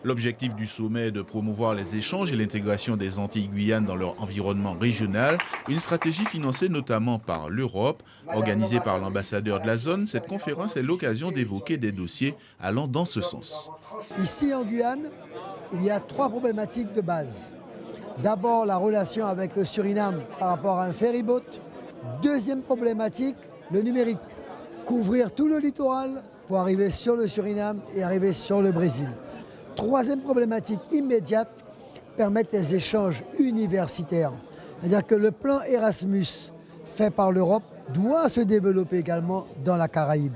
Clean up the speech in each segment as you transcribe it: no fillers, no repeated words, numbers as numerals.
L'objectif du sommet est de promouvoir les échanges et l'intégration des Antilles-Guyane dans leur environnement régional, une stratégie financée notamment par l'Europe. Organisée par l'ambassadeur de la zone, cette conférence est l'occasion d'évoquer des dossiers allant dans ce sens. Ici en Guyane, il y a 3 problématiques de base. D'abord, la relation avec le Suriname par rapport à un ferryboat. Deuxième problématique, le numérique. Couvrir tout le littoral pour arriver sur le Suriname et arriver sur le Brésil. Troisième problématique immédiate, permettre des échanges universitaires. C'est-à-dire que le plan Erasmus fait par l'Europe doit se développer également dans la Caraïbe.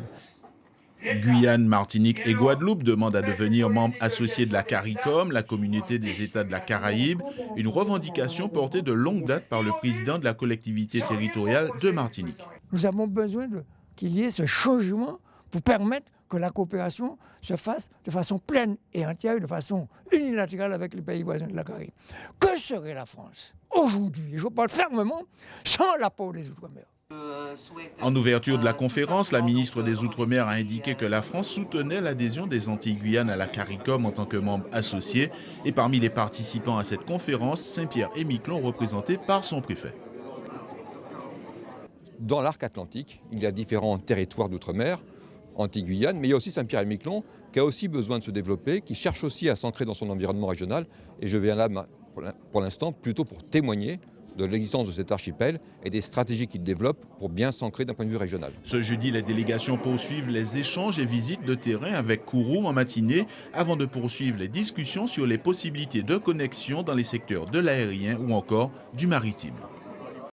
Guyane, Martinique et Guadeloupe demandent à devenir membres associés de la CARICOM, la communauté des États de la Caraïbe, une revendication portée de longue date par le président de la collectivité territoriale de Martinique. Nous avons besoin qu'il y ait ce changement pour permettre que la coopération se fasse de façon pleine et entière, de façon unilatérale avec les pays voisins de la Caraïbe. Que serait la France aujourd'hui, et je parle fermement, sans l'apport des Outre-mer? En ouverture de la conférence, la ministre des Outre-mer a indiqué que la France soutenait l'adhésion des Antilles-Guyane à la CARICOM en tant que membre associé. Et parmi les participants à cette conférence, Saint-Pierre-et-Miquelon, représenté par son préfet. Dans l'arc atlantique, il y a différents territoires d'outre-mer, Antilles-Guyane, mais il y a aussi Saint-Pierre-et-Miquelon qui a aussi besoin de se développer, qui cherche aussi à s'ancrer dans son environnement régional. Et je viens là, pour l'instant, plutôt pour témoigner de l'existence de cet archipel et des stratégies qu'il développe pour bien s'ancrer d'un point de vue régional. Ce jeudi, les délégations poursuivent les échanges et visites de terrain avec Kourou en matinée avant de poursuivre les discussions sur les possibilités de connexion dans les secteurs de l'aérien ou encore du maritime.